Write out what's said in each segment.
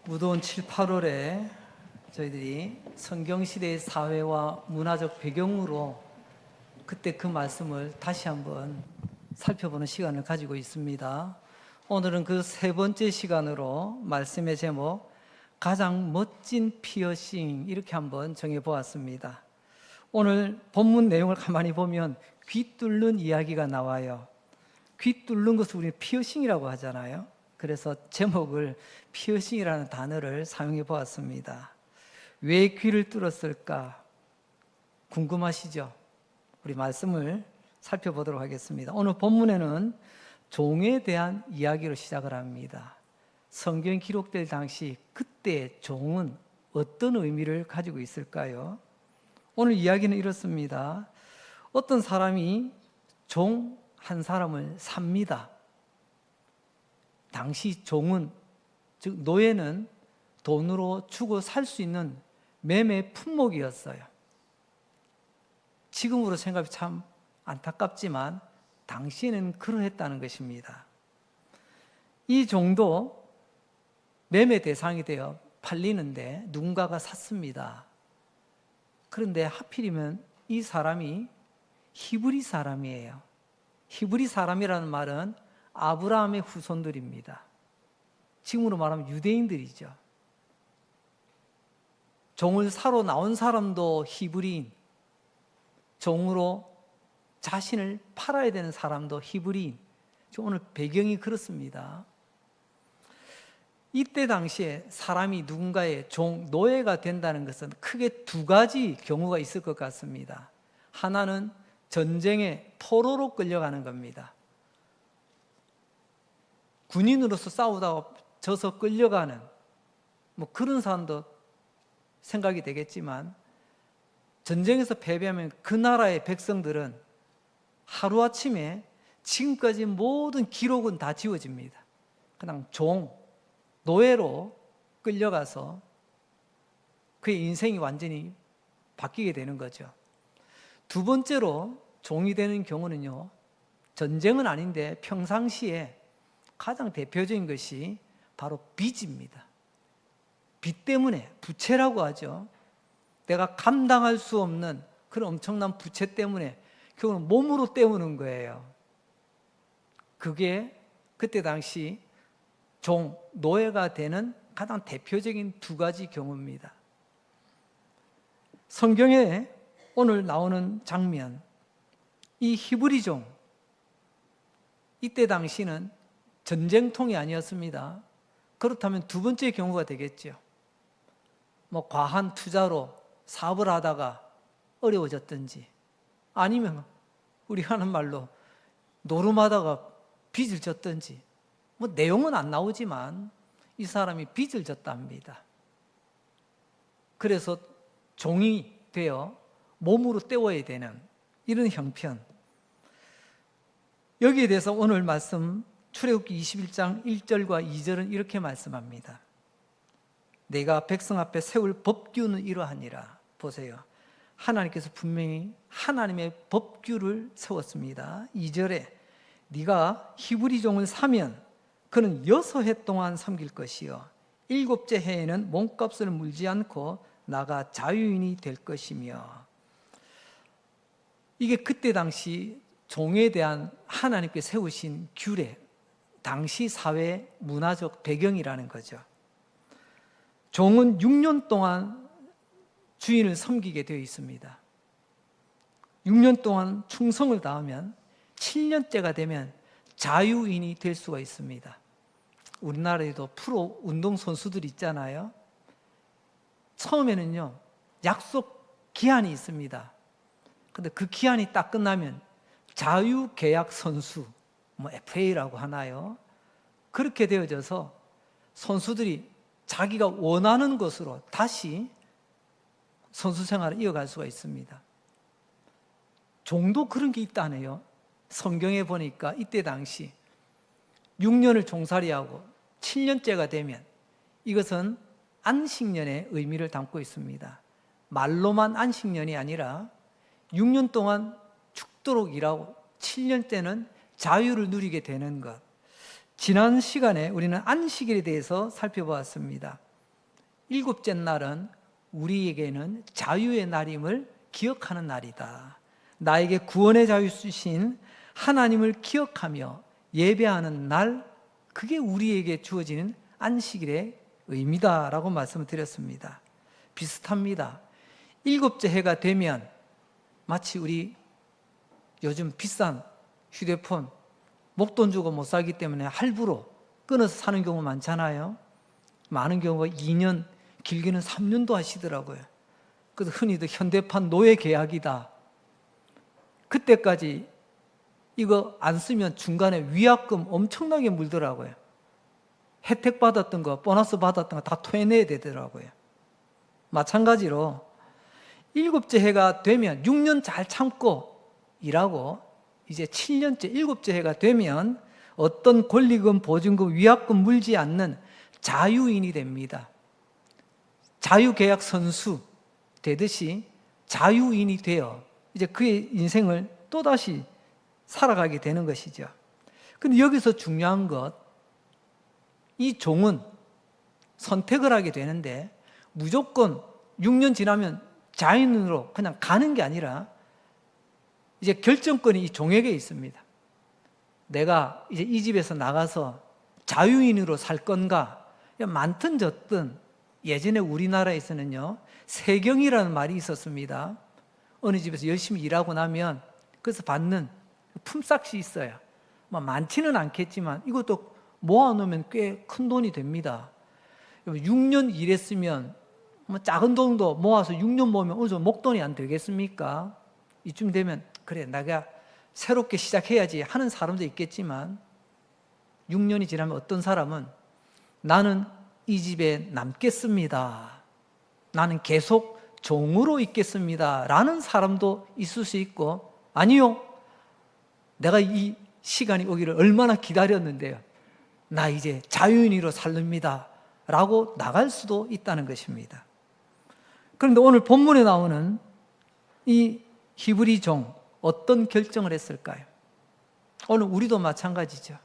무더운 7, 8월에 저희들이 성경시대의 사회와 문화적 배경으로 그때 그 말씀을 다시 한번 살펴보는 시간을 가지고 있습니다. 오늘은 그 세 번째 시간으로 말씀의 제목 가장 멋진 피어싱 이렇게 한번 정해보았습니다. 오늘 본문 내용을 가만히 보면 귀 뚫는 이야기가 나와요. 귀 뚫는 것을 우리는 피어싱이라고 하잖아요. 그래서 제목을 피어싱이라는 단어를 사용해 보았습니다. 왜 귀를 뚫었을까 궁금하시죠? 우리 말씀을 살펴보도록 하겠습니다. 오늘 본문에는 종에 대한 이야기로 시작을 합니다. 성경 기록될 당시 그때 종은 어떤 의미를 가지고 있을까요? 오늘 이야기는 이렇습니다. 어떤 사람이 종 한 사람을 삽니다. 당시 종은, 즉 노예는 돈으로 주고 살 수 있는 매매 품목이었어요. 지금으로 생각해 참 안타깝지만 당시에는 그러했다는 것입니다. 이 종도 매매 대상이 되어 팔리는데 누군가가 샀습니다. 그런데 하필이면 이 사람이 히브리 사람이에요. 히브리 사람이라는 말은 아브라함의 후손들입니다. 지금으로 말하면 유대인들이죠. 종을 사러 나온 사람도 히브리인, 종으로 자신을 팔아야 되는 사람도 히브리인. 오늘 배경이 그렇습니다. 이때 당시에 사람이 누군가의 종, 노예가 된다는 것은 크게 두 가지 경우가 있을 것 같습니다. 하나는 전쟁의 포로로 끌려가는 겁니다. 군인으로서 싸우다가 져서 끌려가는 그런 사람도 생각이 되겠지만, 전쟁에서 패배하면 그 나라의 백성들은 하루아침에 지금까지 모든 기록은 다 지워집니다. 그냥 종, 노예로 끌려가서 그의 인생이 완전히 바뀌게 되는 거죠. 두 번째로 종이 되는 경우는요, 전쟁은 아닌데 평상시에 가장 대표적인 것이 바로 빚입니다. 빚 때문에, 부채라고 하죠. 내가 감당할 수 없는 그런 엄청난 부채 때문에 결국은 몸으로 때우는 거예요. 그게 그때 당시 종, 노예가 되는 가장 대표적인 두 가지 경우입니다. 성경에 오늘 나오는 장면, 이 히브리 종, 이때 당시는 전쟁통이 아니었습니다. 그렇다면 두 번째 경우가 되겠죠. 과한 투자로 사업을 하다가 어려워졌든지, 아니면 우리가 하는 말로 노름하다가 빚을 졌든지, 내용은 안 나오지만 이 사람이 빚을 졌답니다. 그래서 종이 되어 몸으로 때워야 되는 이런 형편. 여기에 대해서 오늘 말씀 출애굽기 21장 1절과 2절은 이렇게 말씀합니다. 내가 백성 앞에 세울 법규는 이러하니라. 보세요. 하나님께서 분명히 하나님의 법규를 세웠습니다. 2절에 네가 히브리 종을 사면 그는 6해 동안 섬길 것이요 7째 해에는 몸값을 물지 않고 나가 자유인이 될 것이며. 이게 그때 당시 종에 대한 하나님께 세우신 규례, 당시 사회 문화적 배경이라는 거죠. 종은 6년 동안 주인을 섬기게 되어 있습니다. 6년 동안 충성을 다하면 7년째가 되면 자유인이 될 수가 있습니다. 우리나라에도 프로 운동선수들 있잖아요. 처음에는요, 약속 기한이 있습니다. 근데 그 기한이 딱 끝나면 자유계약 선수, FA라고 하나요? 그렇게 되어져서 선수들이 자기가 원하는 것으로 다시 선수 생활을 이어갈 수가 있습니다. 종도 그런 게 있다네요. 성경에 보니까 이때 당시 6년을 종살이하고 7년째가 되면 이것은 안식년의 의미를 담고 있습니다. 말로만 안식년이 아니라 6년 동안 죽도록 일하고 7년째는 자유를 누리게 되는 것. 지난 시간에 우리는 안식일에 대해서 살펴보았습니다. 일곱째 날은 우리에게는 자유의 날임을 기억하는 날이다. 나에게 구원의 자유 주신 하나님을 기억하며 예배하는 날, 그게 우리에게 주어지는 안식일의 의미다라고 말씀을 드렸습니다. 비슷합니다. 일곱째 해가 되면 마치 우리 요즘 비싼 휴대폰 목돈 주고 못 사기 때문에 할부로 끊어서 사는 경우 많잖아요. 많은 경우가 2년, 길게는 3년도 하시더라고요. 그래서 흔히들 현대판 노예 계약이다. 그때까지 이거 안 쓰면 중간에 위약금 엄청나게 물더라고요. 혜택 받았던 거, 보너스 받았던 거 다 토해내야 되더라고요. 마찬가지로 일곱째 해가 되면 6년 잘 참고 일하고 이제 7년째, 일곱째 해가 되면 어떤 권리금, 보증금, 위약금 물지 않는 자유인이 됩니다. 자유계약 선수 되듯이 자유인이 되어 이제 그의 인생을 또다시 살아가게 되는 것이죠. 근데 여기서 중요한 것, 이 종은 선택을 하게 되는데 무조건 6년 지나면 자유인으로 그냥 가는 게 아니라 이제 결정권이 이 종에게 있습니다. 내가 이제 이 집에서 나가서 자유인으로 살 건가? 많든 적든 예전에 우리나라에서는요, 세경이라는 말이 있었습니다. 어느 집에서 열심히 일하고 나면 그래서 받는 품삯이 있어요. 많지는 않겠지만 이것도 모아놓으면 꽤 큰 돈이 됩니다. 6년 일했으면 작은 돈도 모아서 6년 모으면 어느 정도 목돈이 안 되겠습니까? 이쯤 되면 그래, 내가 새롭게 시작해야지 하는 사람도 있겠지만 6년이 지나면 어떤 사람은 나는 이 집에 남겠습니다. 나는 계속 종으로 있겠습니다. 라는 사람도 있을 수 있고, 아니요, 내가 이 시간이 오기를 얼마나 기다렸는데요. 나 이제 자유인으로 살립니다. 라고 나갈 수도 있다는 것입니다. 그런데 오늘 본문에 나오는 이 히브리 종, 어떤 결정을 했을까요? 오늘 우리도 마찬가지죠.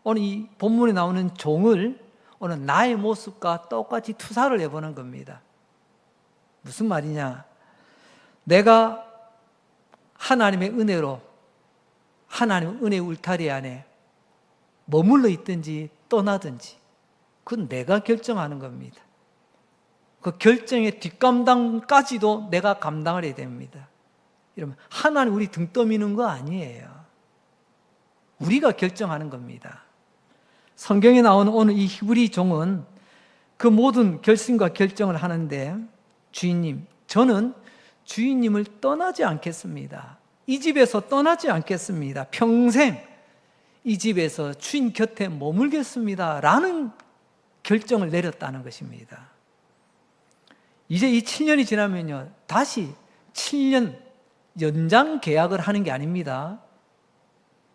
오늘 이 본문에 나오는 종을 오늘 나의 모습과 똑같이 투사를 해보는 겁니다. 무슨 말이냐? 내가 하나님의 은혜로 하나님의 은혜 울타리 안에 머물러 있든지 떠나든지 그건 내가 결정하는 겁니다. 그 결정의 뒷감당까지도 내가 감당을 해야 됩니다. 이러면 하나님 우리 등 떠미는 거 아니에요. 우리가 결정하는 겁니다. 성경에 나오는 오늘 이 히브리 종은 그 모든 결심과 결정을 하는데, 주인님, 저는 주인님을 떠나지 않겠습니다. 이 집에서 떠나지 않겠습니다. 평생 이 집에서 주인 곁에 머물겠습니다. 라는 결정을 내렸다는 것입니다. 이제 이 7년이 지나면요, 다시 7년 연장 계약을 하는 게 아닙니다.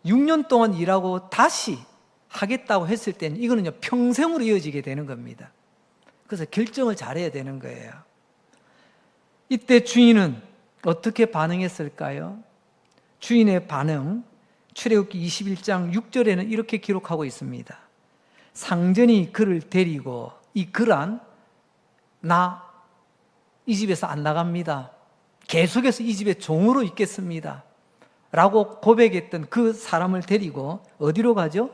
6년 동안 일하고 다시 하겠다고 했을 때는 이거는요, 평생으로 이어지게 되는 겁니다. 그래서 결정을 잘해야 되는 거예요. 이때 주인은 어떻게 반응했을까요? 주인의 반응, 출애굽기 21장 6절에는 이렇게 기록하고 있습니다. 상전이 그를 데리고, 이 그란 나 이 집에서 안 나갑니다. 계속해서 이 집에 종으로 있겠습니다. 라고 고백했던 그 사람을 데리고 어디로 가죠?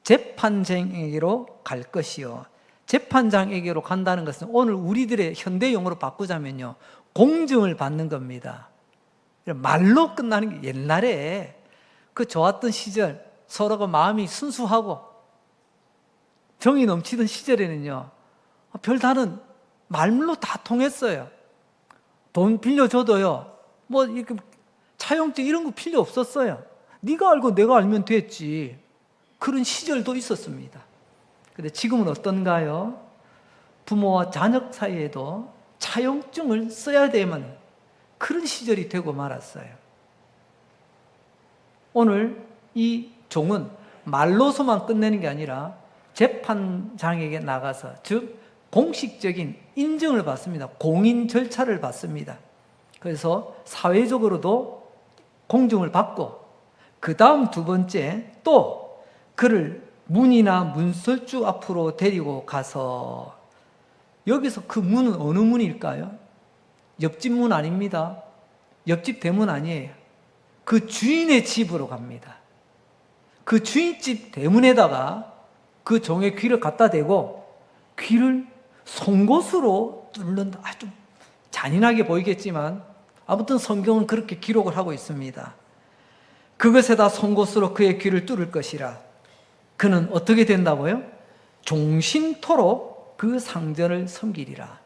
재판장에게로 갈 것이요. 재판장에게로 간다는 것은 오늘 우리들의 현대 용어로 바꾸자면요, 공증을 받는 겁니다. 말로 끝나는 게, 옛날에 그 좋았던 시절, 서로가 마음이 순수하고 정이 넘치던 시절에는요, 별다른 말로 다 통했어요. 돈 빌려줘도요, 뭐 이렇게 차용증 이런 거 필요 없었어요. 네가 알고 내가 알면 됐지. 그런 시절도 있었습니다. 그런데 지금은 어떤가요? 부모와 자녀 사이에도 차용증을 써야 되면 그런 시절이 되고 말았어요. 오늘 이 종은 말로서만 끝내는 게 아니라 재판장에게 나가서, 즉 공식적인 인정을 받습니다. 공인 절차를 받습니다. 그래서 사회적으로도 공정을 받고, 그 다음 두 번째, 또 그를 문이나 문설주 앞으로 데리고 가서 여기서 그 문은 어느 문일까요? 옆집 문 아닙니다. 옆집 대문 아니에요. 그 주인의 집으로 갑니다. 그 주인집 대문에다가 그 종의 귀를 갖다 대고 귀를 송곳으로 뚫는다. 좀 잔인하게 보이겠지만 아무튼 성경은 그렇게 기록을 하고 있습니다. 그것에다 송곳으로 그의 귀를 뚫을 것이라. 그는 어떻게 된다고요? 종신토록 그 상전을 섬기리라.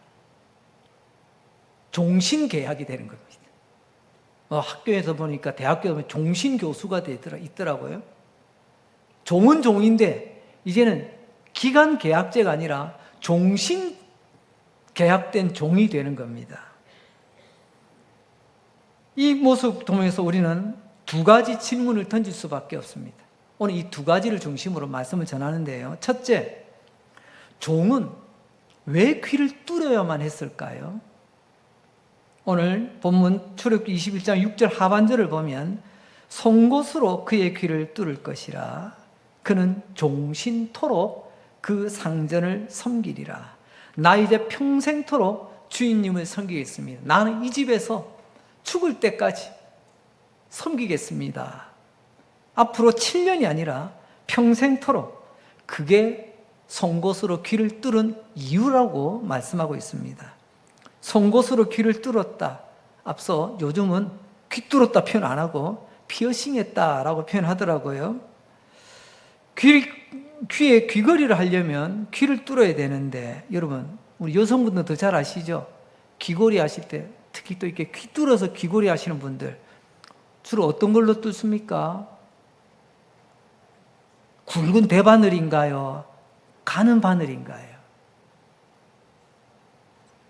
종신계약이 되는 겁니다. 학교에서 보니까 대학교 보면 종신교수가 있더라고요. 종은 종인데 이제는 기간계약제가 아니라 종신계약된 종이 되는 겁니다. 이 모습 통해서 우리는 두 가지 질문을 던질 수밖에 없습니다. 오늘 이 두 가지를 중심으로 말씀을 전하는데요. 첫째, 종은 왜 귀를 뚫어야만 했을까요? 오늘 본문 출애굽기 21장 6절 하반절을 보면 송곳으로 그의 귀를 뚫을 것이라. 그는 종신토록 그 상전을 섬기리라. 나 이제 평생토록 주인님을 섬기겠습니다. 나는 이 집에서 죽을 때까지 섬기겠습니다. 앞으로 7년이 아니라 평생토록. 그게 송곳으로 귀를 뚫은 이유라고 말씀하고 있습니다. 송곳으로 귀를 뚫었다. 앞서 요즘은 귀 뚫었다 표현 안 하고 피어싱했다라고 표현하더라고요. 귀에 귀걸이를 하려면 귀를 뚫어야 되는데, 여러분 우리 여성분들 더 잘 아시죠? 귀걸이 하실 때 특히 또 이렇게 귀 뚫어서 귀걸이 하시는 분들 주로 어떤 걸로 뚫습니까? 굵은 대바늘인가요? 가는 바늘인가요?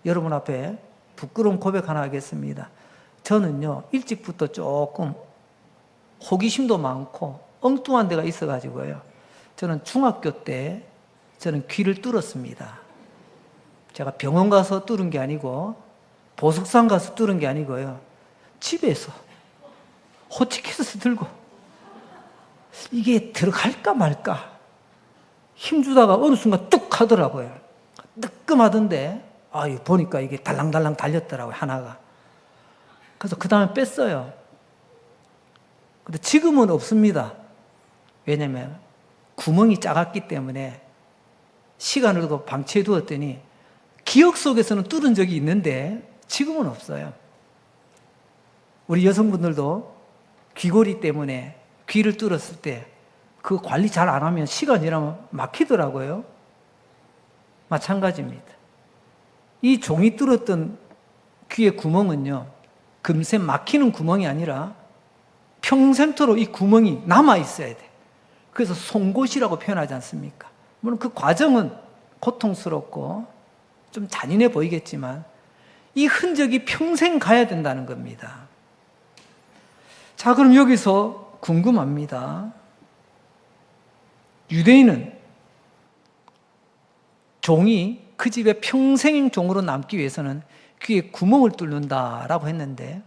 여러분 앞에 부끄러운 고백 하나 하겠습니다. 저는요, 일찍부터 조금 호기심도 많고 엉뚱한 데가 있어가지고요. 저는 중학교 때 저는 귀를 뚫었습니다. 제가 병원 가서 뚫은 게 아니고 보석상 가서 뚫은 게 아니고요. 집에서 호치키스 들고 이게 들어갈까 말까 힘주다가 어느 순간 뚝 하더라고요. 뜨끔하던데 보니까 이게 달랑달랑 달렸더라고요, 하나가. 그래서 그 다음에 뺐어요. 근데 지금은 없습니다. 왜냐면 구멍이 작았기 때문에 시간을 두고 방치해 두었더니 기억 속에서는 뚫은 적이 있는데 지금은 없어요. 우리 여성분들도 귀걸이 때문에 귀를 뚫었을 때 그 관리 잘 안 하면 시간 지나면 막히더라고요. 마찬가지입니다. 이 종이 뚫었던 귀의 구멍은요, 금세 막히는 구멍이 아니라 평생토록 이 구멍이 남아 있어야 돼. 그래서 송곳이라고 표현하지 않습니까? 물론 그 과정은 고통스럽고 좀 잔인해 보이겠지만 이 흔적이 평생 가야 된다는 겁니다. 자, 그럼 여기서 궁금합니다. 유대인은 종이 그 집에 평생 종으로 남기 위해서는 귀에 구멍을 뚫는다라고 했는데,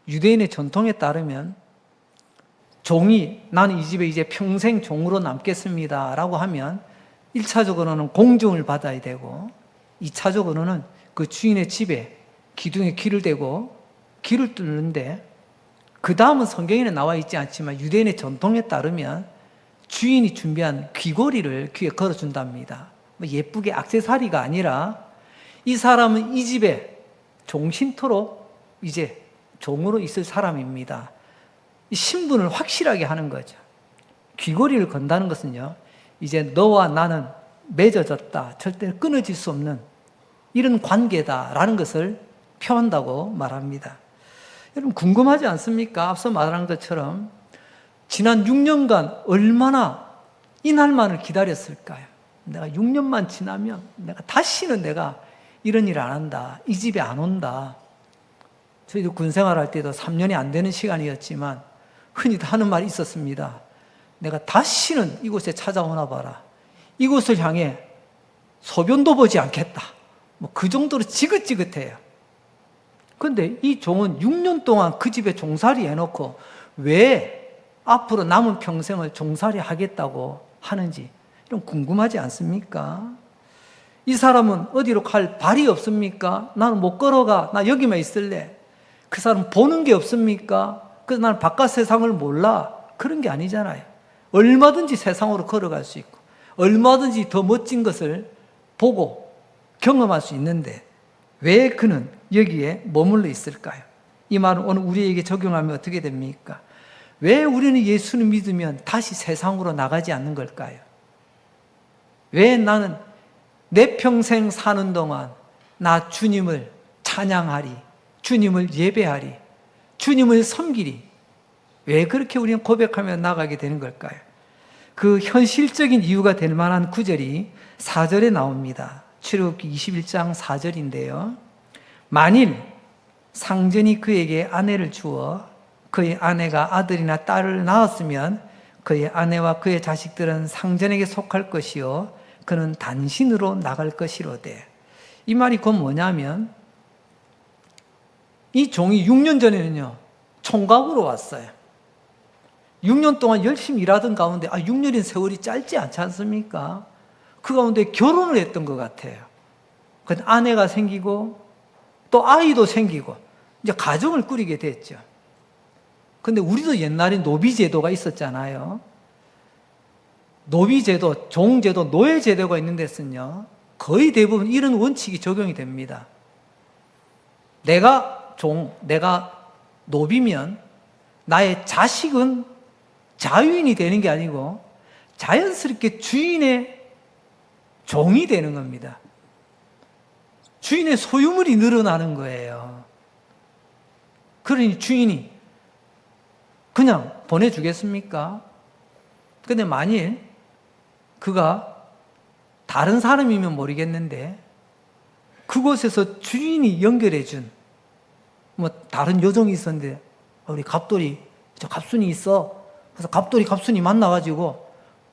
유대인의 전통에 따르면 종이 나는 이 집에 이제 평생 종으로 남겠습니다 라고 하면 1차적으로는 공정을 받아야 되고, 2차적으로는 그 주인의 집에 기둥에 귀를 대고 귀를 뚫는데, 그 다음은 성경에는 나와 있지 않지만 유대인의 전통에 따르면 주인이 준비한 귀걸이를 귀에 걸어준답니다. 예쁘게 액세서리가 아니라 이 사람은 이 집에 종신토록 이제 종으로 있을 사람입니다. 이 신분을 확실하게 하는 거죠. 귀걸이를 건다는 것은요, 이제 너와 나는 맺어졌다, 절대 끊어질 수 없는 이런 관계다라는 것을 표한다고 말합니다. 여러분 궁금하지 않습니까? 앞서 말한 것처럼 지난 6년간 얼마나 이 날만을 기다렸을까요? 내가 6년만 지나면 내가 다시는 내가 이런 일 안 한다, 이 집에 안 온다. 저희도 군 생활할 때도 3년이 안 되는 시간이었지만 흔히 하는 말이 있었습니다. 내가 다시는 이곳에 찾아오나 봐라. 이곳을 향해 소변도 보지 않겠다. 그 정도로 지긋지긋해요. 그런데 이 종은 6년 동안 그 집에 종살이 해놓고 왜 앞으로 남은 평생을 종살이 하겠다고 하는지 좀 궁금하지 않습니까? 이 사람은 어디로 갈 발이 없습니까? 나는 못 걸어가. 나 여기만 있을래. 그 사람 보는 게 없습니까? 그래서 나는 바깥 세상을 몰라. 그런 게 아니잖아요. 얼마든지 세상으로 걸어갈 수 있고 얼마든지 더 멋진 것을 보고 경험할 수 있는데 왜 그는 여기에 머물러 있을까요? 이 말은 오늘 우리에게 적용하면 어떻게 됩니까? 왜 우리는 예수를 믿으면 다시 세상으로 나가지 않는 걸까요? 왜 나는 내 평생 사는 동안 나 주님을 찬양하리, 주님을 예배하리, 주님을 섬기리, 왜 그렇게 우리는 고백하며 나가게 되는 걸까요? 그 현실적인 이유가 될 만한 구절이 4절에 나옵니다. 출애굽기 21장 4절인데요. 만일 상전이 그에게 아내를 주어 그의 아내가 아들이나 딸을 낳았으면 그의 아내와 그의 자식들은 상전에게 속할 것이요 그는 단신으로 나갈 것이로되. 이 말이 곧 뭐냐면 이 종이 6년 전에는요 총각으로 왔어요. 6년 동안 열심히 일하던 가운데 6년인 세월이 짧지 않지 않습니까? 그 가운데 결혼을 했던 것 같아요. 그 아내가 생기고 또 아이도 생기고 이제 가정을 꾸리게 됐죠. 근데 우리도 옛날에 노비제도가 있었잖아요. 노비제도, 종제도, 노예제도가 있는 데서는요 거의 대부분 이런 원칙이 적용이 됩니다. 내가 노비면 나의 자식은 자유인이 되는 게 아니고 자연스럽게 주인의 종이 되는 겁니다. 주인의 소유물이 늘어나는 거예요. 그러니 주인이 그냥 보내주겠습니까? 근데 만일 그가 다른 사람이면 모르겠는데 그곳에서 주인이 연결해준 다른 여종이 있었는데 우리 갑돌이, 저 갑순이 있어. 그래서 갑돌이 갑순이 만나가지고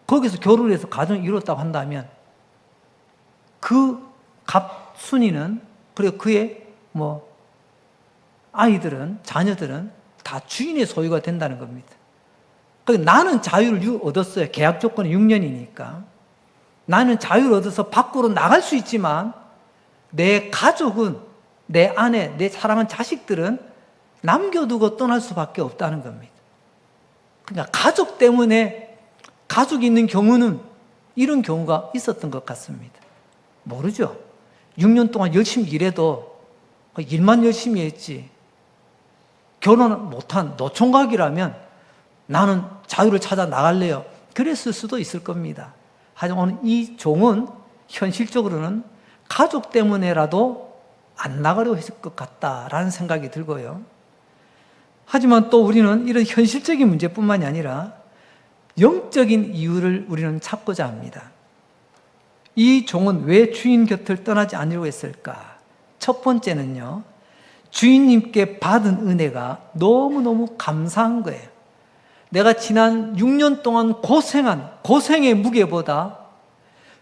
거기서 결혼을 해서 가정을 이뤘다고 한다면 그 갑순이는 그리고 그의 아이들은, 자녀들은 다 주인의 소유가 된다는 겁니다. 그러니까 나는 자유를 얻었어요. 계약 조건이 6년이니까. 나는 자유를 얻어서 밖으로 나갈 수 있지만 내 가족은, 내 아내, 내 사랑하는 자식들은 남겨두고 떠날 수밖에 없다는 겁니다. 그러니까 가족 때문에 가족이 있는 경우는 이런 경우가 있었던 것 같습니다. 모르죠. 6년 동안 열심히 일해도 일만 열심히 했지 결혼 못한 노총각이라면 나는 자유를 찾아 나갈래요. 그랬을 수도 있을 겁니다. 하지만 이 종은 현실적으로는 가족 때문에라도 안 나가려고 했을 것 같다라는 생각이 들고요. 하지만 또 우리는 이런 현실적인 문제뿐만이 아니라 영적인 이유를 우리는 찾고자 합니다. 이 종은 왜 주인 곁을 떠나지 않으려고 했을까? 첫 번째는요, 주인님께 받은 은혜가 너무너무 감사한 거예요. 내가 지난 6년 동안 고생한 고생의 무게보다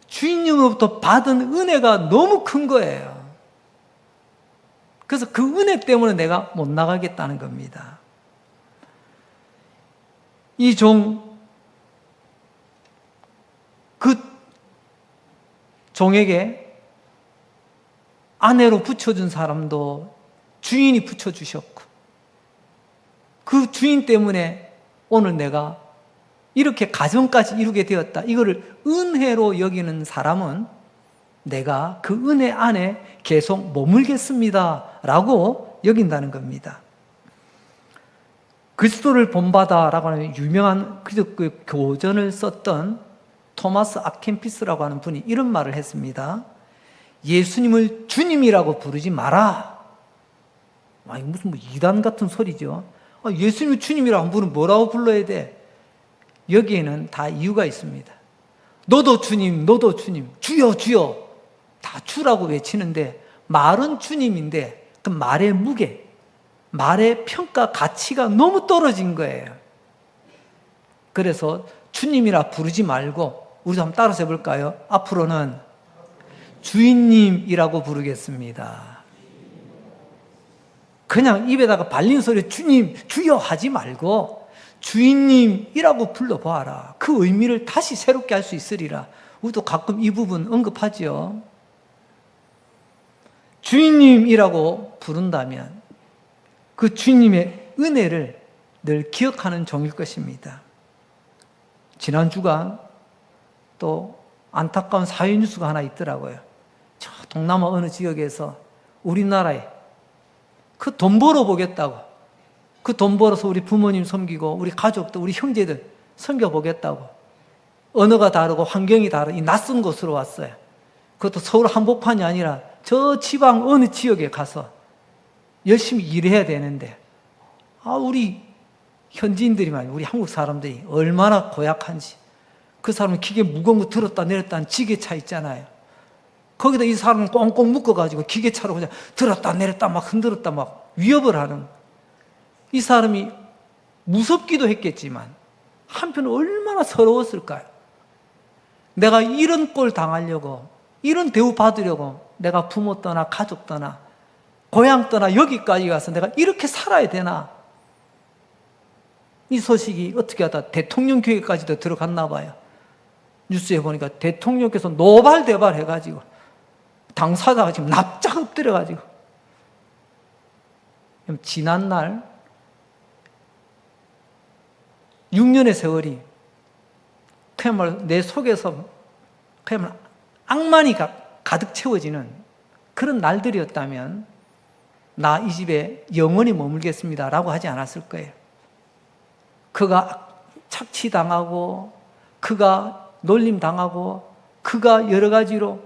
주인님으로부터 받은 은혜가 너무 큰 거예요. 그래서 그 은혜 때문에 내가 못 나가겠다는 겁니다. 이 종, 그 종에게 아내로 붙여준 사람도 주인이 붙여주셨고 그 주인 때문에 오늘 내가 이렇게 가정까지 이루게 되었다. 이거를 은혜로 여기는 사람은 내가 그 은혜 안에 계속 머물겠습니다 라고 여긴다는 겁니다. 그리스도를 본받아라고 하는 유명한 그 교전을 썼던 토마스 아켄피스라고 하는 분이 이런 말을 했습니다. 예수님을 주님이라고 부르지 마라. 무슨 이단 같은 소리죠. 예수님을 주님이라고 부르면 뭐라고 불러야 돼? 여기에는 다 이유가 있습니다. 너도 주님, 너도 주님, 주여, 주여 다 주라고 외치는데 말은 주님인데 그 말의 무게, 말의 평가 가치가 너무 떨어진 거예요. 그래서 주님이라 부르지 말고 우리도 한번 따라서 해볼까요? 앞으로는 주인님이라고 부르겠습니다. 그냥 입에다가 발린 소리 주님, 주여 하지 말고 주인님이라고 불러보아라. 그 의미를 다시 새롭게 할 수 있으리라. 우리도 가끔 이 부분 언급하죠. 주인님이라고 부른다면 그 주인님의 은혜를 늘 기억하는 종일 것입니다. 지난 주간 또 안타까운 사회 뉴스가 하나 있더라고요. 저 동남아 어느 지역에서 우리나라에 그 돈 벌어보겠다고, 그 돈 벌어서 우리 부모님 섬기고 우리 가족들, 우리 형제들 섬겨보겠다고, 언어가 다르고 환경이 다른 이 낯선 곳으로 왔어요. 그것도 서울 한복판이 아니라 저 지방 어느 지역에 가서 열심히 일해야 되는데, 우리 현지인들이 말이야, 우리 한국 사람들이 얼마나 고약한지. 그 사람은 기계 무거운 거 들었다 내렸다 하는 지게차 있잖아요. 거기다 이 사람은 꽁꽁 묶어가지고 기계차로 그냥 들었다 내렸다 막 흔들었다 막 위협을 하는, 이 사람이 무섭기도 했겠지만 한편 얼마나 서러웠을까요? 내가 이런 꼴 당하려고, 이런 대우 받으려고 내가 부모 떠나 가족 떠나 고향 떠나 여기까지 가서 내가 이렇게 살아야 되나? 이 소식이 어떻게 하다 대통령 교회까지도 들어갔나 봐요. 뉴스에 보니까 대통령께서 노발대발 해가지고 당사자가 지금 납작 엎드려가지고, 지난날 6년의 세월이 그야말로 내 속에서 그야말로 악만이 가득 채워지는 그런 날들이었다면 나 이 집에 영원히 머물겠습니다 라고 하지 않았을 거예요. 그가 착취당하고 그가 놀림당하고 그가 여러 가지로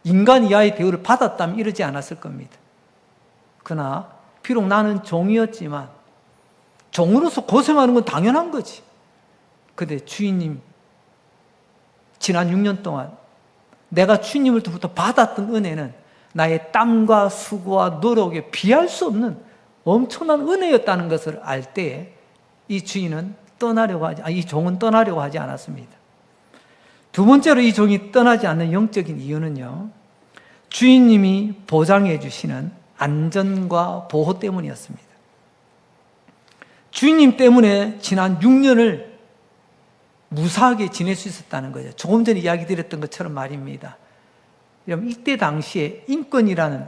인간 이하의 대우를 받았다면 이러지 않았을 겁니다. 그러나 비록 나는 종이었지만 종으로서 고생하는 건 당연한 거지. 근데 주인님, 지난 6년 동안 내가 주님으로부터 받았던 은혜는 나의 땀과 수고와 노력에 비할 수 없는 엄청난 은혜였다는 것을 알 때에 이 주인은 이 종은 떠나려고 하지 않았습니다. 두 번째로 이 종이 떠나지 않는 영적인 이유는요, 주인님이 보장해 주시는 안전과 보호 때문이었습니다. 주인님 때문에 지난 6년을 무사하게 지낼 수 있었다는 거죠. 조금 전에 이야기 드렸던 것처럼 말입니다. 여러분, 이때 당시에 인권이라는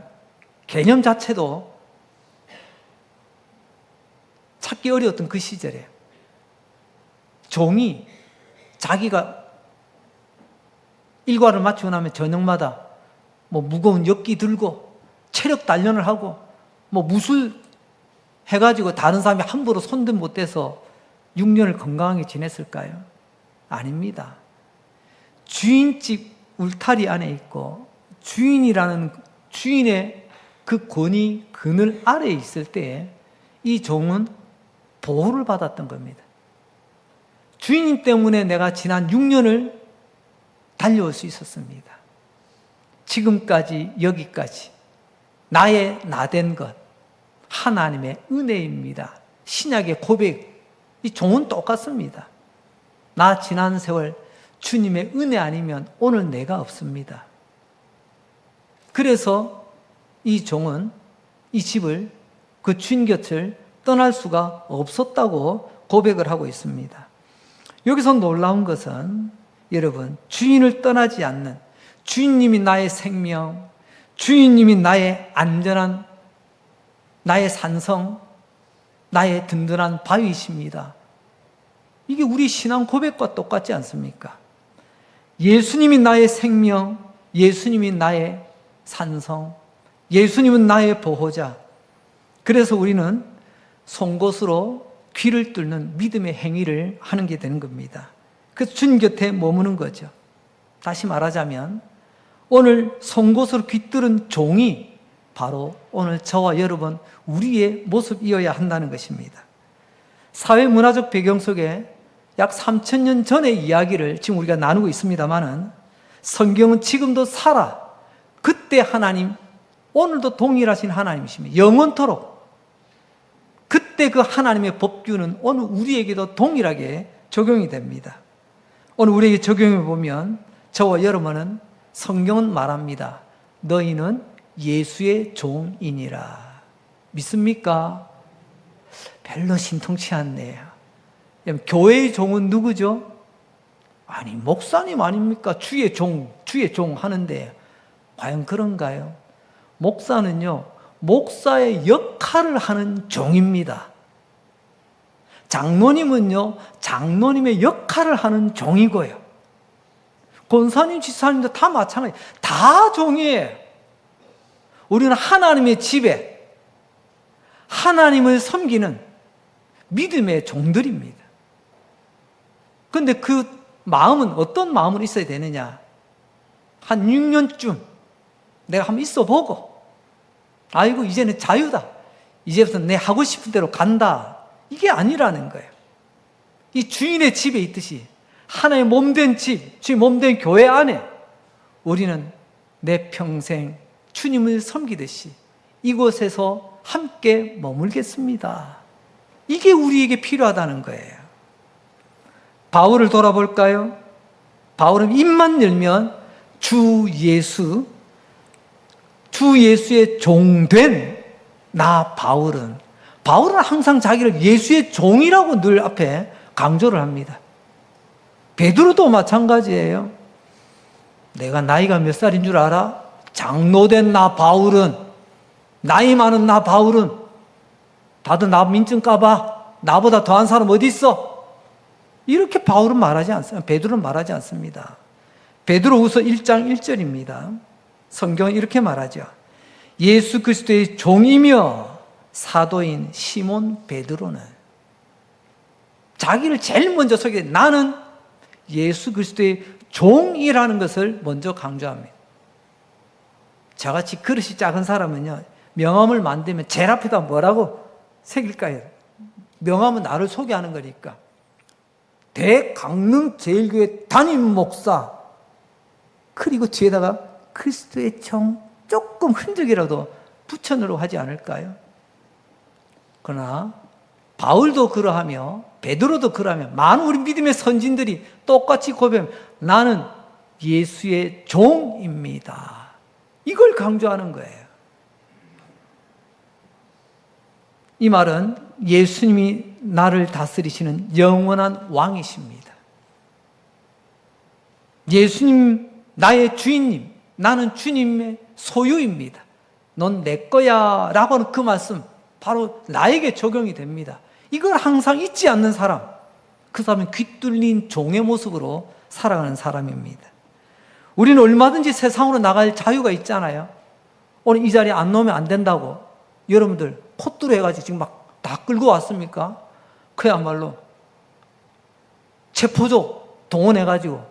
개념 자체도 찾기 어려웠던 그 시절에 종이 자기가 일과를 마치고 나면 저녁마다 무거운 엿기 들고 체력 단련을 하고 무술 해가지고 다른 사람이 함부로 손도 못 대서 6년을 건강하게 지냈을까요? 아닙니다. 주인집 울타리 안에 있고 주인이라는 주인의 그 권위 그늘 아래에 있을 때 이 종은 보호를 받았던 겁니다. 주인님 때문에 내가 지난 6년을 달려올 수 있었습니다. 지금까지 여기까지 나의 나된 것 하나님의 은혜입니다. 신약의 고백, 이 종은 똑같습니다. 나 지난 세월 주님의 은혜 아니면 오늘 내가 없습니다. 그래서 이 종은 이 집을, 그 주인 곁을 떠날 수가 없었다고 고백을 하고 있습니다. 여기서 놀라운 것은 여러분, 주인을 떠나지 않는, 주인님이 나의 생명, 주인님이 나의 안전한, 나의 산성, 나의 든든한 바위이십니다. 이게 우리 신앙 고백과 똑같지 않습니까? 예수님이 나의 생명, 예수님이 나의 산성, 예수님은 나의 보호자. 그래서 우리는 송곳으로 귀를 뚫는 믿음의 행위를 하는 게 되는 겁니다. 그래서 주님 곁에 머무는 거죠. 다시 말하자면 오늘 송곳으로 귀 뚫은 종이 바로 오늘 저와 여러분 우리의 모습이어야 한다는 것입니다. 사회문화적 배경 속에 약 3,000년 전의 이야기를 지금 우리가 나누고 있습니다만은 성경은 지금도 살아 그때 하나님, 오늘도 동일하신 하나님이십니다. 영원토록 그때 그 하나님의 법규는 오늘 우리에게도 동일하게 적용이 됩니다. 오늘 우리에게 적용해 보면 저와 여러분은 성경은 말합니다. 너희는 예수의 종이니라. 믿습니까? 별로 신통치 않네요. 교회의 종은 누구죠? 아니, 목사님 아닙니까? 주의 종 하는데 과연 그런가요? 목사는요, 목사의 역할을 하는 종입니다. 장로님은요, 장로님의 역할을 하는 종이고요. 권사님, 지사님도 다 마찬가지, 다 종이에요. 우리는 하나님의 집에 하나님을 섬기는 믿음의 종들입니다. 그런데 그 마음은 어떤 마음으로 있어야 되느냐? 한 6년쯤 내가 한번 있어 보고, 아이고 이제는 자유다, 이제부터 내 하고 싶은 대로 간다, 이게 아니라는 거예요. 이 주인의 집에 있듯이 하나의 몸된 집, 주의 몸된 교회 안에 우리는 내 평생 주님을 섬기듯이 이곳에서 함께 머물겠습니다. 이게 우리에게 필요하다는 거예요. 바울을 돌아볼까요? 바울은 입만 열면 주 예수의 종된 나 바울은 항상 자기를 예수의 종이라고 늘 앞에 강조를 합니다. 베드로도 마찬가지예요. 내가 나이가 몇 살인 줄 알아? 장로된 나 바울은, 나이 많은 나 바울은, 다들 나 민증 까봐, 나보다 더한 사람 어디 있어? 이렇게 바울은 말하지 않습니다. 베드로는 말하지 않습니다. 베드로후서 1장 1절입니다. 성경은 이렇게 말하죠. 예수 그리스도의 종이며 사도인 시몬 베드로는, 자기를 제일 먼저 소개해, 나는 예수 그리스도의 종이라는 것을 먼저 강조합니다. 저같이 그릇이 작은 사람은요, 명함을 만들면 제일 앞에다 뭐라고 새길까요? 명함은 나를 소개하는 거니까. 대강릉제일교회 담임 목사, 그리고 뒤에다가 그리스도의 종 조금 흔적이라도 붙여넣으려고 하지 않을까요? 그러나 바울도 그러하며 베드로도 그러하며 많은 우리 믿음의 선진들이 똑같이 고백하면 나는 예수의 종입니다, 이걸 강조하는 거예요. 이 말은 예수님이 나를 다스리시는 영원한 왕이십니다. 예수님 나의 주인님, 나는 주님의 소유입니다. 넌 내 거야 라고 하는 그 말씀 바로 나에게 적용이 됩니다. 이걸 항상 잊지 않는 사람, 그 사람은 귀뚫린 종의 모습으로 살아가는 사람입니다. 우리는 얼마든지 세상으로 나갈 자유가 있잖아요. 오늘 이 자리에 안 놓으면 안 된다고 여러분들 콧뚜루 해가지고 지금 막 다 끌고 왔습니까? 그야말로 체포조 동원해가지고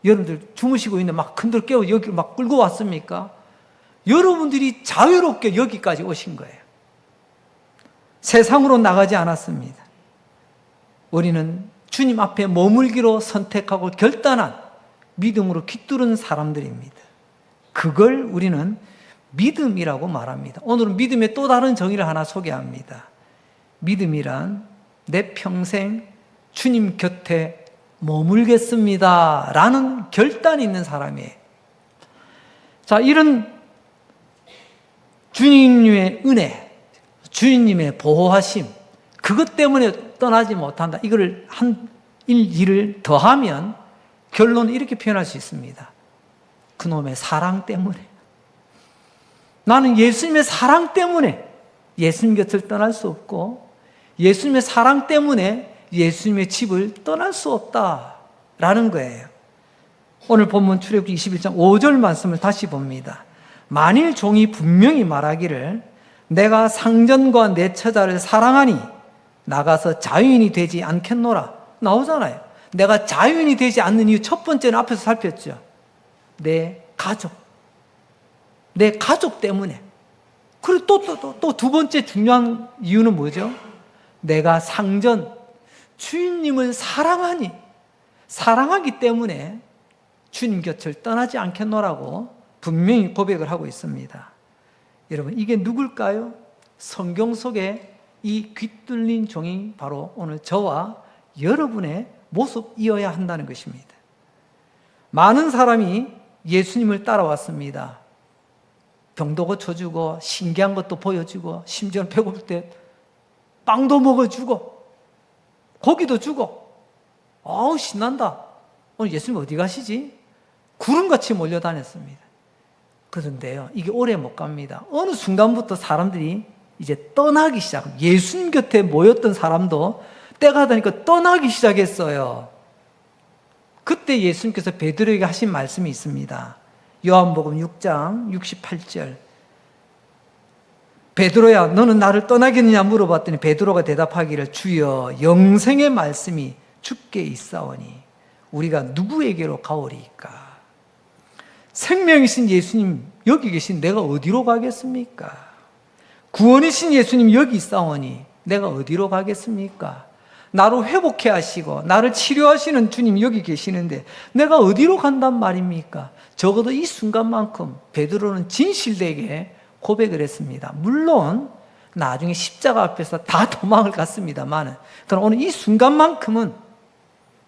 여러분들 주무시고 있는데 막 흔들 깨워 여기 막 끌고 왔습니까? 여러분들이 자유롭게 여기까지 오신 거예요. 세상으로 나가지 않았습니다. 우리는 주님 앞에 머물기로 선택하고 결단한 믿음으로 귀뚫은 사람들입니다. 그걸 우리는 믿음이라고 말합니다. 오늘은 믿음의 또 다른 정의를 하나 소개합니다. 믿음이란 내 평생 주님 곁에 머물겠습니다 라는 결단이 있는 사람이에요. 자, 이런 주님의 은혜, 주님의 보호하심, 그것 때문에 떠나지 못한다, 이거를 한 일을 더하면 결론은 이렇게 표현할 수 있습니다. 그놈의 사랑 때문에, 나는 예수님의 사랑 때문에 예수님 곁을 떠날 수 없고, 예수님의 사랑 때문에 예수님의 집을 떠날 수 없다라는 거예요. 오늘 본문 출애굽기 21장 5절 말씀을 다시 봅니다. 만일 종이 분명히 말하기를 내가 상전과 내 처자를 사랑하니 나가서 자유인이 되지 않겠노라, 나오잖아요. 내가 자유인이 되지 않는 이유, 첫 번째는 앞에서 살폈죠. 내 가족 때문에. 그리고 또 두 번째 중요한 이유는 뭐죠? 내가 주님을 사랑하기 때문에 주님 곁을 떠나지 않겠노라고 분명히 고백을 하고 있습니다. 여러분, 이게 누굴까요? 성경 속에 이 귀뚫린 종이 바로 오늘 저와 여러분의 모습이어야 한다는 것입니다. 많은 사람이 예수님을 따라왔습니다. 병도 고쳐주고 신기한 것도 보여주고, 심지어는 배고플 때 빵도 먹어주고 고기도 주고, 아우 신난다, 오늘 예수님 어디 가시지? 구름같이 몰려다녔습니다. 그런데요, 이게 오래 못 갑니다. 어느 순간부터 사람들이 이제 떠나기 시작. 예수님 곁에 모였던 사람도 때가 되니까 떠나기 시작했어요. 그때 예수님께서 베드로에게 하신 말씀이 있습니다. 요한복음 6장 68절. 베드로야, 너는 나를 떠나겠느냐 물어봤더니 베드로가 대답하기를, 주여, 영생의 말씀이 주께 있사오니 우리가 누구에게로 가오리이까? 생명이신 예수님 여기 계신 내가 어디로 가겠습니까? 구원이신 예수님 여기 있사오니 내가 어디로 가겠습니까? 나를 회복해 하시고 나를 치료하시는 주님 여기 계시는데 내가 어디로 간단 말입니까? 적어도 이 순간만큼 베드로는 진실되게 고백을 했습니다. 물론 나중에 십자가 앞에서 다 도망을 갔습니다만, 그럼 오늘 이 순간만큼은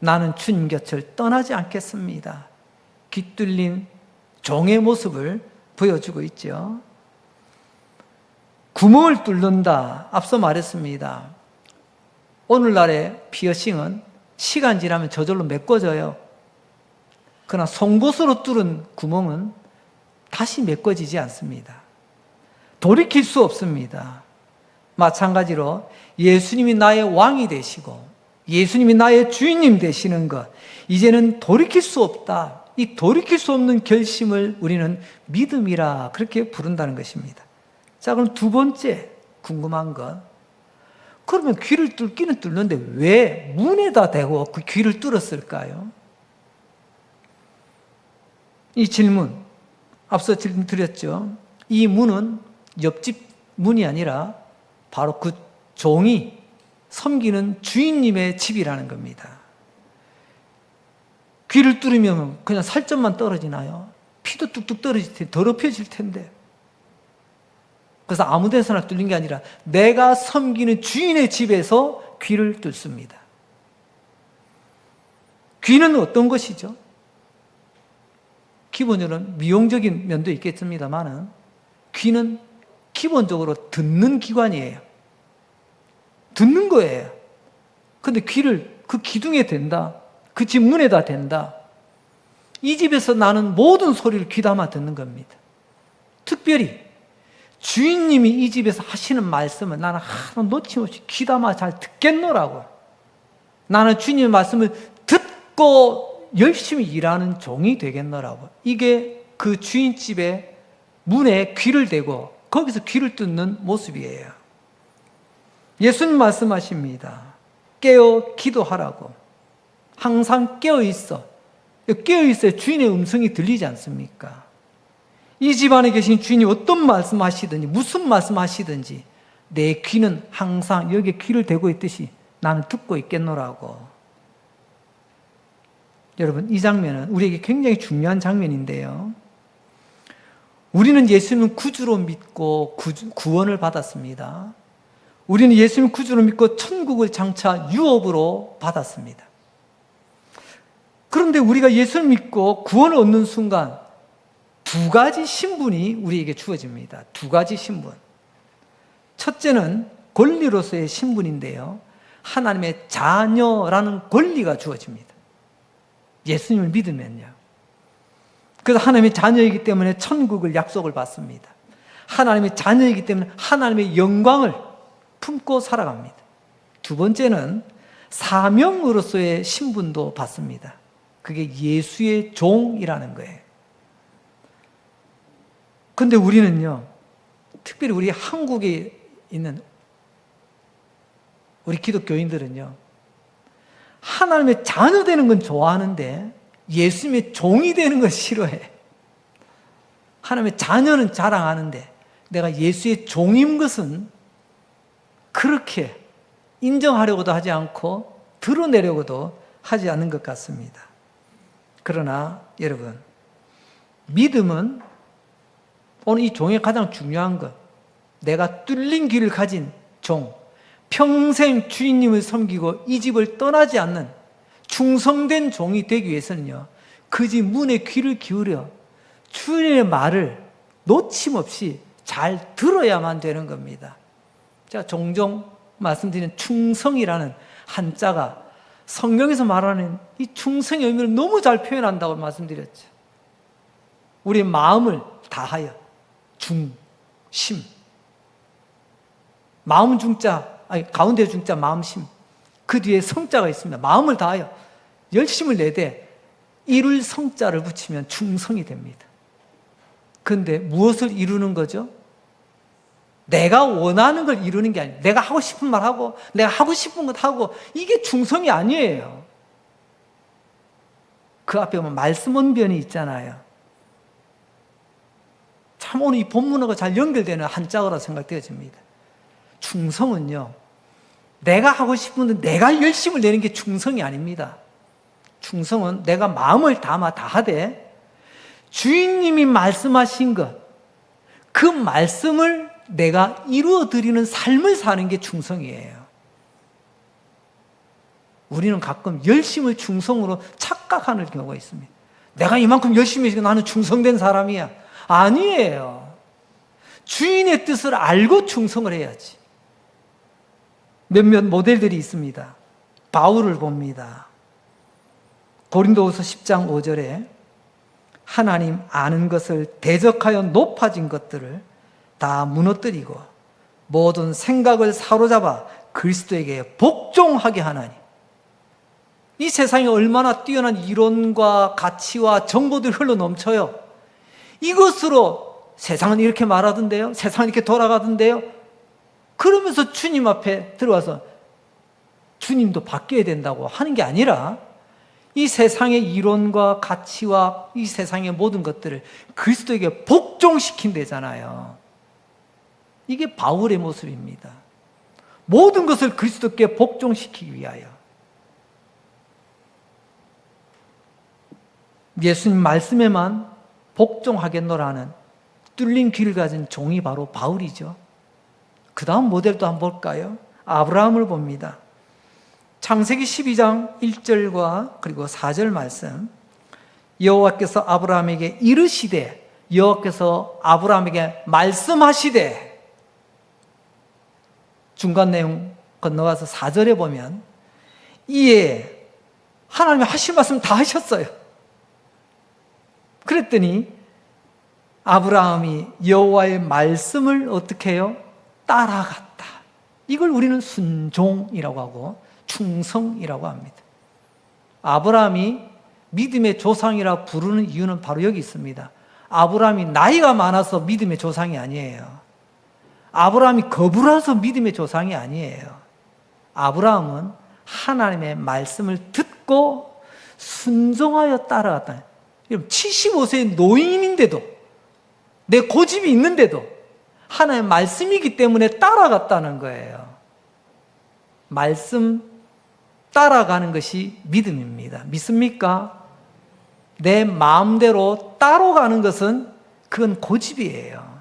나는 주님 곁을 떠나지 않겠습니다. 깃들린 종의 모습을 보여주고 있죠. 구멍을 뚫는다. 앞서 말했습니다. 오늘날의 피어싱은 시간 지나면 저절로 메꿔져요. 그러나 송곳으로 뚫은 구멍은 다시 메꿔지지 않습니다. 돌이킬 수 없습니다. 마찬가지로 예수님이 나의 왕이 되시고 예수님이 나의 주인님 되시는 것, 이제는 돌이킬 수 없다. 이 돌이킬 수 없는 결심을 우리는 믿음이라 그렇게 부른다는 것입니다. 자, 그럼 두 번째 궁금한 것, 그러면 귀를 뚫기는 뚫는데 왜 문에다 대고 그 귀를 뚫었을까요? 이 질문, 앞서 질문 드렸죠. 이 문은 옆집 문이 아니라 바로 그 종이 섬기는 주인님의 집이라는 겁니다. 귀를 뚫으면 그냥 살점만 떨어지나요? 피도 뚝뚝 떨어질 텐데, 더럽혀질 텐데. 그래서 아무 데서나 뚫린 게 아니라 내가 섬기는 주인의 집에서 귀를 뚫습니다. 귀는 어떤 것이죠? 기본적으로는 미용적인 면도 있겠습니다만 귀는 기본적으로 듣는 기관이에요. 듣는 거예요. 근데 귀를 그 기둥에 댄다. 그 집 문에다 댄다. 이 집에서 나는 모든 소리를 귀담아 듣는 겁니다. 특별히 주인님이 이 집에서 하시는 말씀을 나는 하나도 놓침없이 귀담아 잘 듣겠노라고. 나는 주님의 말씀을 듣고 열심히 일하는 종이 되겠노라고. 이게 그 주인집의 문에 귀를 대고 거기서 귀를 뚫는 모습이에요. 예수님 말씀하십니다. 깨어 기도하라고. 항상 깨어 있어. 깨어 있어야 주인의 음성이 들리지 않습니까? 이 집안에 계신 주인이 어떤 말씀하시든지 무슨 말씀하시든지 내 귀는 항상 여기에 귀를 대고 있듯이 나는 듣고 있겠노라고. 여러분, 이 장면은 우리에게 굉장히 중요한 장면인데요. 우리는 예수님을 구주로 믿고 구원을 받았습니다. 우리는 예수님을 구주로 믿고 천국을 장차 유업으로 받았습니다. 그런데 우리가 예수를 믿고 구원을 얻는 순간 두 가지 신분이 우리에게 주어집니다. 두 가지 신분. 첫째는 권리로서의 신분인데요. 하나님의 자녀라는 권리가 주어집니다. 예수님을 믿으면요. 그래서 하나님의 자녀이기 때문에 천국을 약속을 받습니다. 하나님의 자녀이기 때문에 하나님의 영광을 품고 살아갑니다. 두 번째는 사명으로서의 신분도 받습니다. 그게 예수의 종이라는 거예요. 근데 우리는요, 특별히 우리 한국에 있는 우리 기독교인들은요, 하나님의 자녀 되는 건 좋아하는데 예수님의 종이 되는 건 싫어해. 하나님의 자녀는 자랑하는데 내가 예수의 종인 것은 그렇게 인정하려고도 하지 않고 드러내려고도 하지 않는 것 같습니다. 그러나 여러분, 믿음은 오늘 이 종의 가장 중요한 것, 내가 뚫린 귀를 가진 종, 평생 주인님을 섬기고 이 집을 떠나지 않는 충성된 종이 되기 위해서는요, 그 집 문에 귀를 기울여 주인의 말을 놓침없이 잘 들어야만 되는 겁니다. 제가 종종 말씀드리는 충성이라는 한자가 성경에서 말하는 이 충성의 의미를 너무 잘 표현한다고 말씀드렸죠. 우리의 마음을 다하여. 중심. 마음 중자, 아니 가운데 중자 마음심. 그 뒤에 성자가 있습니다. 마음을 다하여 열심을 내되 이룰 성자를 붙이면 충성이 됩니다. 그런데 무엇을 이루는 거죠? 내가 원하는 걸 이루는 게 아니에요. 내가 하고 싶은 말 하고 내가 하고 싶은 것 하고, 이게 충성이 아니에요. 그 앞에 보면 말씀 언변이 있잖아요. 참 오늘 이 본문하고 잘 연결되는 한자어라 생각되어집니다. 충성은요, 내가 하고 싶은데 내가 열심을 내는 게 충성이 아닙니다. 충성은 내가 마음을 담아 다하되 주인님이 말씀하신 것, 그 말씀을 내가 이루어 드리는 삶을 사는 게 충성이에요. 우리는 가끔 열심을 충성으로 착각하는 경우가 있습니다. 내가 이만큼 열심히 해서 나는 충성된 사람이야. 아니에요. 주인의 뜻을 알고 충성을 해야지. 몇몇 모델들이 있습니다. 바울을 봅니다. 고린도후서 10장 5절에 하나님 아는 것을 대적하여 높아진 것들을 다 무너뜨리고 모든 생각을 사로잡아 그리스도에게 복종하게 하나니. 이 세상에 얼마나 뛰어난 이론과 가치와 정보들이 흘러넘쳐요. 이것으로 세상은 이렇게 말하던데요, 세상은 이렇게 돌아가던데요. 그러면서 주님 앞에 들어와서 주님도 바뀌어야 된다고 하는 게 아니라 이 세상의 이론과 가치와 이 세상의 모든 것들을 그리스도에게 복종시킨대잖아요. 이게 바울의 모습입니다. 모든 것을 그리스도께 복종시키기 위하여. 예수님 말씀에만 복종하겠노라는 뚫린 귀를 가진 종이 바로 바울이죠. 그 다음 모델도 한번 볼까요? 아브라함을 봅니다. 창세기 12장 1절과 그리고 4절 말씀. 여호와께서 아브라함에게 이르시되, 여호와께서 아브라함에게 말씀하시되, 중간 내용 건너가서 4절에 보면 이에 하나님이 하실 말씀 다 하셨어요. 그랬더니 아브라함이 여호와의 말씀을 어떻게 해요? 따라갔다. 이걸 우리는 순종이라고 하고 충성이라고 합니다. 아브라함이 믿음의 조상이라 부르는 이유는 바로 여기 있습니다. 아브라함이 나이가 많아서 믿음의 조상이 아니에요. 아브라함이 거부라서 믿음의 조상이 아니에요. 아브라함은 하나님의 말씀을 듣고 순종하여 따라갔다. 75세의 노인인데도, 내 고집이 있는데도 하나님의 말씀이기 때문에 따라갔다는 거예요. 말씀 따라가는 것이 믿음입니다. 믿습니까? 내 마음대로 따라가는 것은 그건 고집이에요.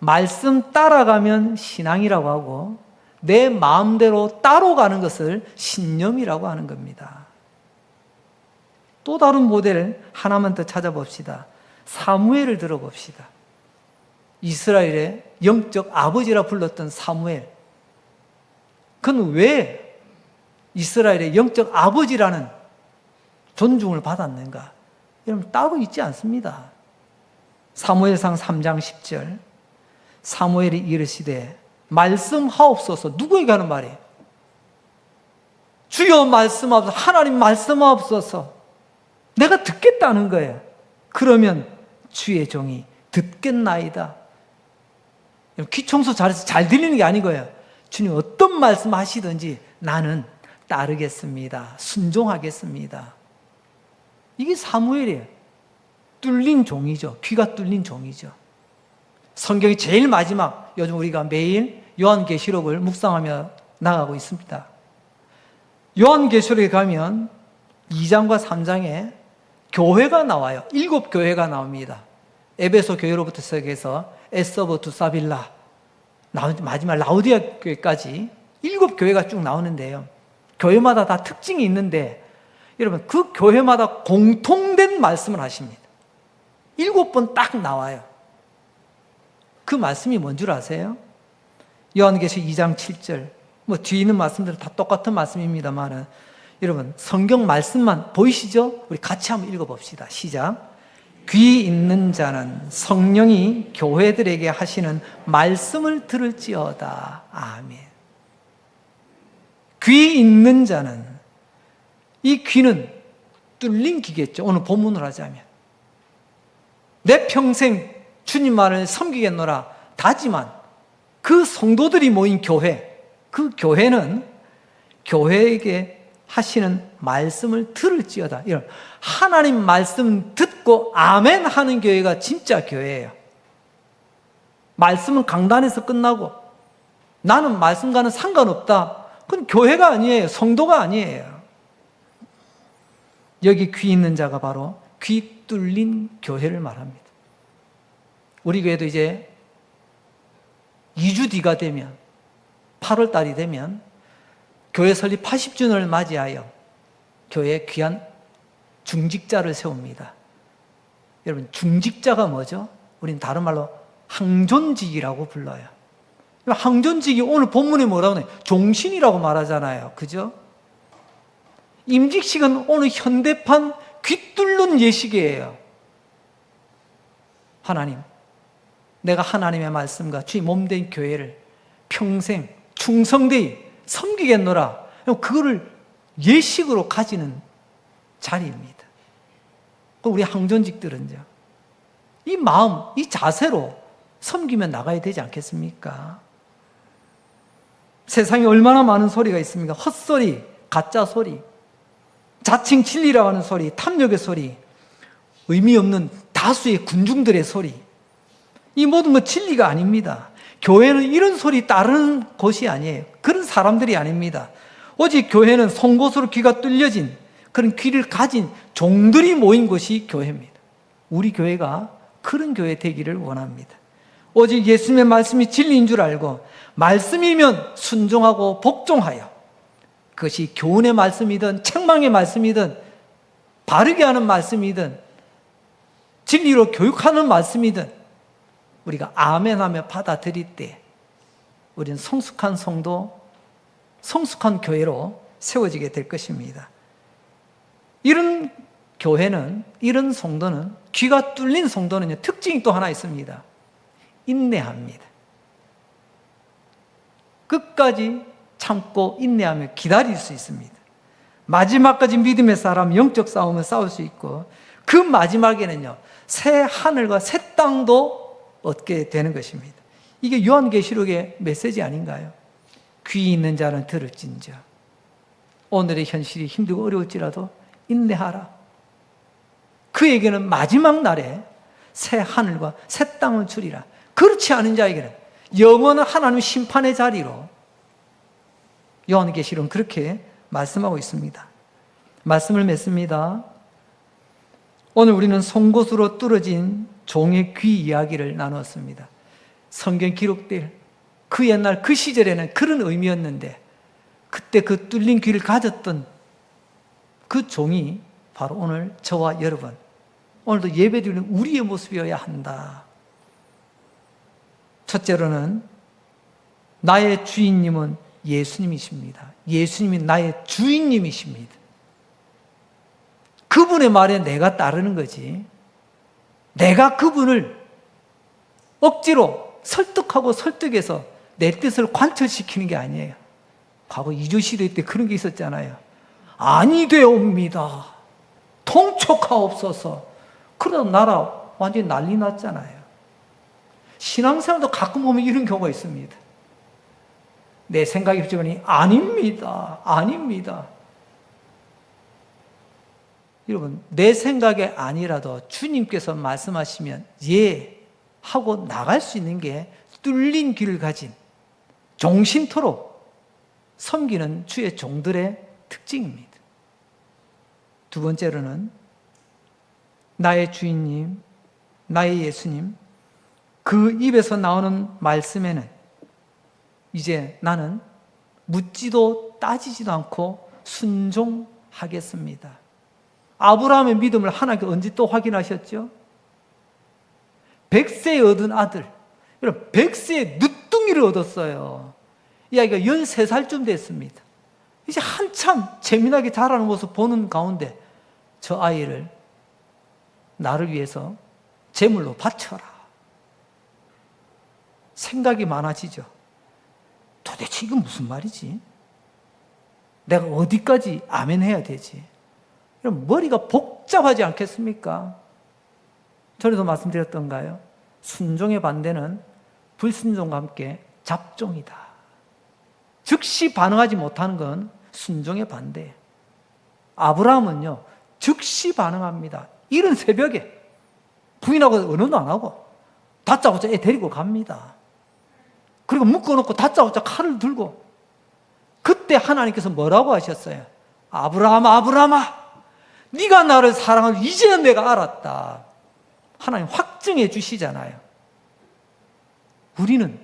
말씀 따라가면 신앙이라고 하고 내 마음대로 따라가는 것을 신념이라고 하는 겁니다. 또 다른 모델 하나만 더 찾아봅시다. 사무엘을 들어봅시다. 이스라엘의 영적 아버지라 불렀던 사무엘. 그는 왜 이스라엘의 영적 아버지라는 존중을 받았는가? 여러분, 따로 있지 않습니다. 사무엘상 3장 10절. 사무엘이 이르시되 말씀하옵소서. 누구에게 하는 말이에요? 주여 말씀하옵소서. 하나님 말씀하옵소서. 내가 듣겠다는 거예요. 그러면 주의 종이 듣겠나이다. 귀 청소 잘해서 잘 들리는 게 아니고요. 주님 어떤 말씀 하시든지 나는 따르겠습니다. 순종하겠습니다. 이게 사무엘이에요. 뚫린 종이죠. 귀가 뚫린 종이죠. 성경의 제일 마지막, 요즘 우리가 매일 요한계시록을 묵상하며 나가고 있습니다. 요한계시록에 가면 2장과 3장에 교회가 나와요. 7교회가 나옵니다. 에베소 교회로부터 시작해서 에서버 두사빌라, 마지막 라우디아 교회까지 7교회가 쭉 나오는데요. 교회마다 다 특징이 있는데 여러분, 그 교회마다 공통된 말씀을 하십니다. 7번 딱 나와요. 그 말씀이 뭔 줄 아세요? 요한계시록 2장 7절. 뒤에 있는 말씀들은 다 똑같은 말씀입니다만 여러분, 성경 말씀만 보이시죠? 우리 같이 한번 읽어봅시다. 시작. 귀 있는 자는 성령이 교회들에게 하시는 말씀을 들을지어다. 아멘. 귀 있는 자는, 이 귀는 뚫린 귀겠죠. 오늘 본문으로 하자면 내 평생 주님만을 섬기겠노라 다짐한 그 성도들이 모인 교회, 그 교회는 교회에게 하시는 말씀을 들을지어다. 이런 하나님 말씀 듣고 아멘 하는 교회가 진짜 교회예요. 말씀은 강단에서 끝나고 나는 말씀과는 상관없다. 그건 교회가 아니에요. 성도가 아니에요. 여기 귀 있는 자가 바로 귀 뚫린 교회를 말합니다. 우리 교회도 이제 2주 뒤가 되면 8월 달이 되면 교회 설립 80주년을 맞이하여 교회에 귀한 중직자를 세웁니다. 여러분, 중직자가 뭐죠? 우리는 다른 말로 항존직이라고 불러요. 항존직이 오늘 본문에 뭐라고 해요? 종신이라고 말하잖아요. 그죠? 임직식은 오늘 현대판 귀 뚫는 예식이에요. 하나님, 내가 하나님의 말씀과 주의 몸된 교회를 평생 충성되이 섬기겠노라. 그거를 예식으로 가지는 자리입니다. 우리 항존직들은요, 이 마음, 이 자세로 섬기며 나가야 되지 않겠습니까? 세상에 얼마나 많은 소리가 있습니까? 헛소리, 가짜 소리, 자칭 진리라고 하는 소리, 탐욕의 소리, 의미 없는 다수의 군중들의 소리, 이 모든 건 진리가 아닙니다. 교회는 이런 소리 따르는 곳이 아니에요. 그런 사람들이 아닙니다. 오직 교회는 송곳으로 귀가 뚫려진 그런 귀를 가진 종들이 모인 곳이 교회입니다. 우리 교회가 그런 교회 되기를 원합니다. 오직 예수님의 말씀이 진리인 줄 알고 말씀이면 순종하고 복종하여, 그것이 교훈의 말씀이든 책망의 말씀이든 바르게 하는 말씀이든 진리로 교육하는 말씀이든 우리가 아멘하며 받아들일 때 우리는 성숙한 성도, 성숙한 교회로 세워지게 될 것입니다. 이런 교회는, 이런 성도는, 귀가 뚫린 성도는 특징이 또 하나 있습니다. 인내합니다. 끝까지 참고 인내하며 기다릴 수 있습니다. 마지막까지 믿음의 사람, 영적 싸움을 싸울 수 있고, 그 마지막에는요, 새 하늘과 새 땅도 얻게 되는 것입니다. 이게 요한계시록의 메시지 아닌가요? 귀 있는 자는 들을진저. 오늘의 현실이 힘들고 어려울지라도 인내하라. 그에게는 마지막 날에 새 하늘과 새 땅을 주리라. 그렇지 않은 자에게는 영원한 하나님 심판의 자리로, 요한계시록은 그렇게 말씀하고 있습니다. 말씀을 맺습니다. 오늘 우리는 송곳으로 뚫어진 종의 귀 이야기를 나누었습니다. 성경 기록될 그 옛날 그 시절에는 그런 의미였는데, 그때 그 뚫린 귀를 가졌던 그 종이 바로 오늘 저와 여러분, 오늘도 예배드리는 우리의 모습이어야 한다. 첫째로는 나의 주인님은 예수님이십니다. 예수님이 나의 주인님이십니다. 그분의 말에 내가 따르는 거지, 내가 그분을 억지로 설득하고 설득해서 내 뜻을 관철시키는 게 아니에요. 과거 이조시대 때 그런 게 있었잖아요. 아니 되옵니다. 통촉하옵소서. 그러다 나라 완전히 난리 났잖아요. 신앙생활도 가끔 보면 이런 경우가 있습니다. 내 생각이 그렇지만 아닙니다. 아닙니다. 여러분, 내 생각이 아니라도 주님께서 말씀하시면 예 하고 나갈 수 있는 게 뚫린 귀를 가진 종신토록 섬기는 주의 종들의 특징입니다. 두 번째로는 나의 주인님, 나의 예수님, 그 입에서 나오는 말씀에는 이제 나는 묻지도 따지지도 않고 순종하겠습니다. 아브라함의 믿음을 하나님께 언제 또 확인하셨죠? 100세에 얻은 아들, 여러분 100세에 늦둥이를 얻었어요. 이 아이가 13살쯤 됐습니다. 이제 한참 재미나게 자라는 모습 보는 가운데 저 아이를 나를 위해서 제물로 바쳐라. 생각이 많아지죠. 도대체 이건 무슨 말이지? 내가 어디까지 아멘 해야 되지? 그럼 머리가 복잡하지 않겠습니까? 전에도 말씀드렸던가요? 순종의 반대는 불순종과 함께 잡종이다. 즉시 반응하지 못하는 건 순종의 반대예요. 아브라함은요, 즉시 반응합니다. 이른 새벽에 부인하고 언어도 안 하고 다짜고짜 애 데리고 갑니다. 그리고 묶어놓고 다짜고짜 칼을 들고, 그때 하나님께서 뭐라고 하셨어요? 아브라함아, 아브라함아, 네가 나를 사랑을 이제는 내가 알았다. 하나님 확증해 주시잖아요. 우리는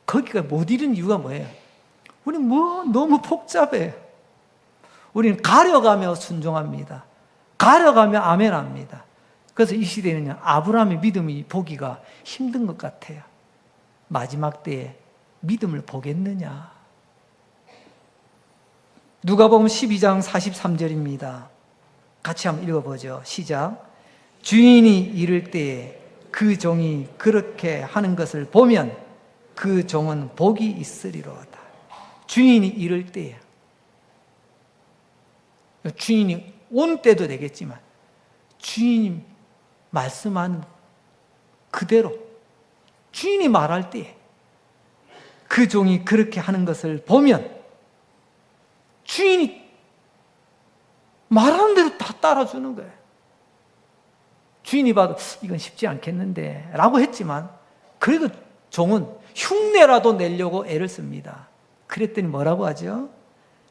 거기가 못 이른 이유가 뭐예요? 우리는 너무 복잡해요. 우리는 가려가며 순종합니다. 가려가며 아멘합니다. 그래서 이 시대에는 아브라함의 믿음이 보기가 힘든 것 같아요. 마지막 때에 믿음을 보겠느냐? 누가복음 12장 43절입니다. 같이 한번 읽어보죠. 시작. 주인이 이를 때에 그 종이 그렇게 하는 것을 보면 그 종은 복이 있으리로다. 주인이 이를 때에, 주인이 온 때도 되겠지만 주인이 말씀한 그대로, 주인이 말할 때에 그 종이 그렇게 하는 것을 보면 주인이 말하는 대로 다 따라주는 거예요. 주인이 봐도 이건 쉽지 않겠는데 라고 했지만 그래도 종은 흉내라도 내려고 애를 씁니다. 그랬더니 뭐라고 하죠?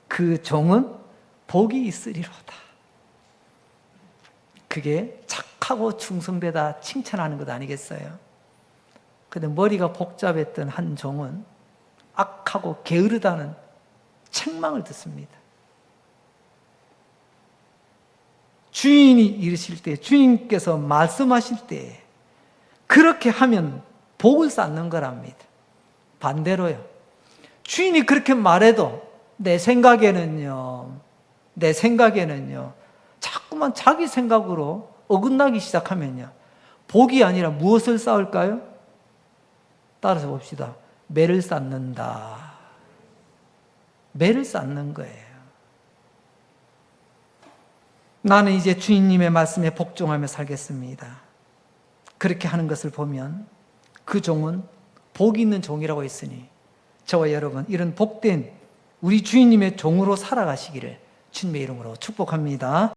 그 종은 복이 있으리로다. 그게 착하고 충성되다 칭찬하는 것 아니겠어요? 근데 머리가 복잡했던 한 종은 악하고 게으르다는 책망을 듣습니다. 주인이 이르실 때, 주인께서 말씀하실 때 그렇게 하면 복을 쌓는 거랍니다. 반대로요, 주인이 그렇게 말해도 내 생각에는요 자꾸만 자기 생각으로 어긋나기 시작하면요 복이 아니라 무엇을 쌓을까요? 따라서 봅시다. 매를 쌓는다. 매를 쌓는 거예요. 나는 이제 주인님의 말씀에 복종하며 살겠습니다. 그렇게 하는 것을 보면 그 종은 복이 있는 종이라고 했으니 저와 여러분 이런 복된 우리 주인님의 종으로 살아가시기를 주님의 이름으로 축복합니다.